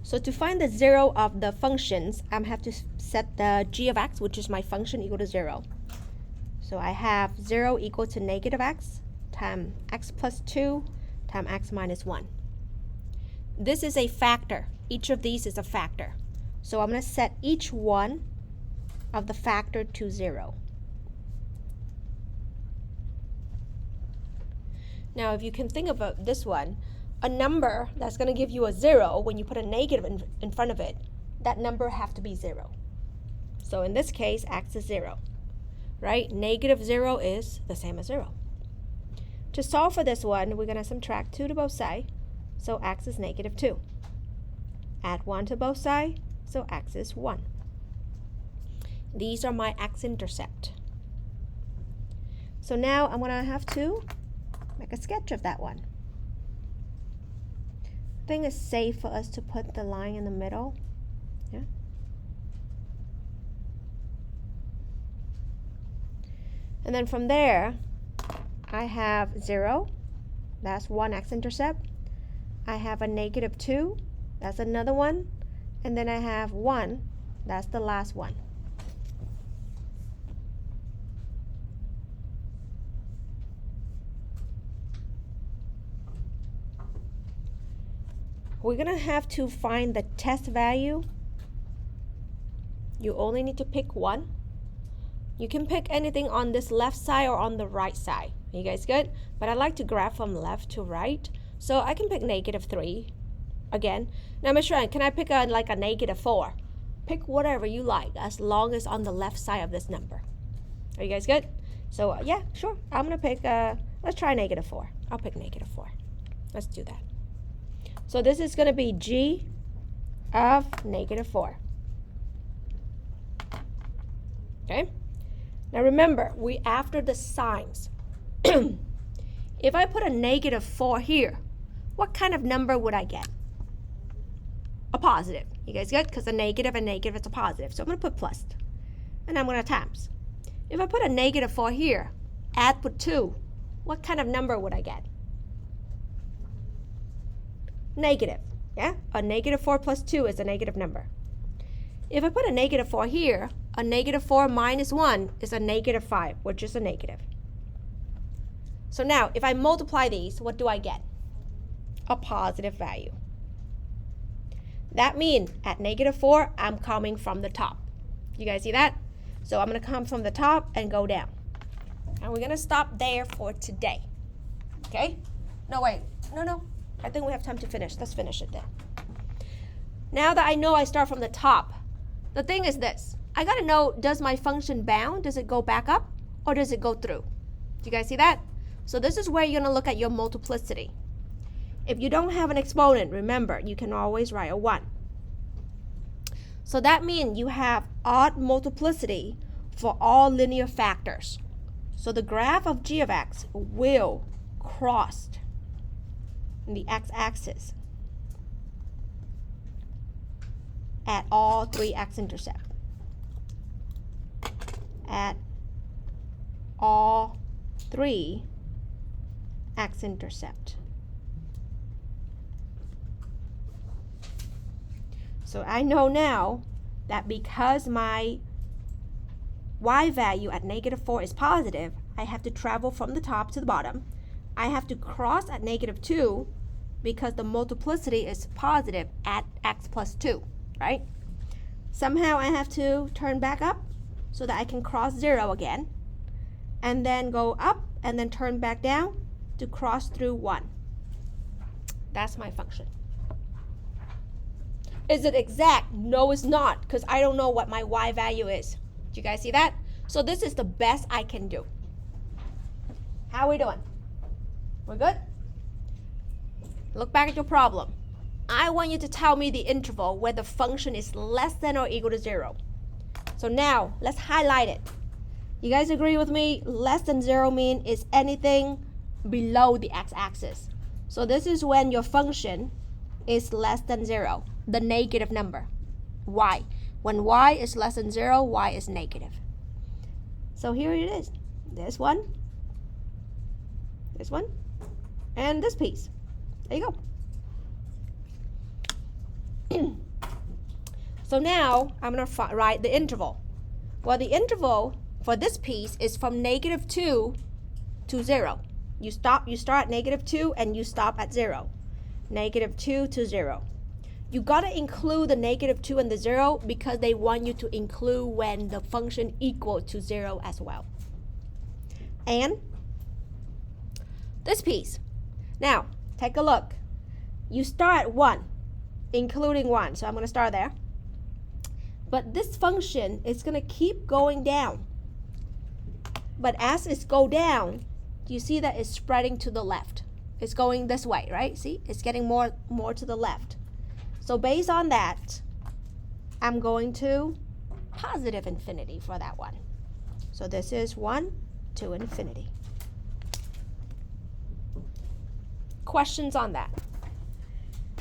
So to find the zero of the functions, I have to set the g of x, which is my function, equal to 0. So I have 0 equal to negative x times x plus 2 times x minus 1. This is a factor. Each of these is a factor. So I'm going to set each one of the factor to 0. Now, if you can think about this one, a number that's going to give you a 0, when you put a negative in front of it, that number have to be 0. So in this case, x is 0, right? Negative 0 is the same as 0. To solve for this one, we're going to subtract 2 to both sides, so x is negative 2. Add 1 to both sides, so x is 1. These are my x-intercept. So now I'm going to have to make a sketch of that one. I think it's safe for us to put the line in the middle. Yeah. And then from there, I have 0. That's one x-intercept. I have a negative 2. That's another one. And then I have 1. That's the last one. We're going to have to find the test value. You only need to pick one. You can pick anything on this left side or on the right side. You guys good? But I like to graph from left to right. So I can pick negative 3 again. Now, Ms. Sharon, can I pick like a negative 4? Pick whatever you like as long as on the left side of this number. Are you guys good? So yeah, sure. I'm going to pick, let's try negative 4. I'll pick negative 4. Let's do that. So this is going to be g of negative 4. Okay? Now remember, we after the signs. If I put a negative 4 here, what kind of number would I get? A positive. You guys good? Because a negative and negative is a positive. So I'm going to put plus. And I'm going to times. If I put a negative 4 here, add with 2, what kind of number would I get? Negative. Yeah? A negative 4 plus 2 is a negative number. If I put a negative 4 here, a negative 4 minus 1 is a negative 5, which is a negative. So now, if I multiply these, what do I get? A positive value. That means at negative 4, I'm coming from the top. You guys see that? So I'm going to come from the top and go down. And we're going to stop there for today. Okay? No, wait. No. I think we have time to finish. Let's finish it then. Now that I know I start from the top, the thing is this. I got to know, does my function bound? Does it go back up? Or does it go through? Do you guys see that? So this is where you're going to look at your multiplicity. If you don't have an exponent, remember, you can always write a 1. So that means you have odd multiplicity for all linear factors. So the graph of g of x will cross the x-axis at all 3 x-intercepts. At all 3 x-intercept. So I know now that because my y value at negative 4 is positive, I have to travel from the top to the bottom. I have to cross at negative 2 because the multiplicity is positive at x plus 2, right? Somehow I have to turn back up so that I can cross 0 again, and then go up and then turn back down to cross through 1. That's my function. Is it exact? No, it's not, because I don't know what my y value is. Do you guys see that? So this is the best I can do. How are we doing? We're good? Look back at your problem. I want you to tell me the interval where the function is less than or equal to 0. So now, let's highlight it. You guys agree with me? Less than 0 means is anything below the x-axis. So this is when your function is less than 0, the negative number, y. When y is less than 0, y is negative. So here it is. This one, and this piece. There you go. So now I'm going to write the interval. Well, the interval for this piece is from -2 to 0. You start at -2 and you stop at 0. -2 to 0. You got to include the -2 and the 0 because they want you to include when the function equal to 0 as well. And this piece. Now, take a look. You start at 1, including 1. So I'm going to start there. But this function is going to keep going down. But as it goes down, you see that it's spreading to the left. It's going this way, right? See? It's getting more to the left. So based on that, I'm going to positive infinity for that one. So this is 1 to infinity. Questions on that?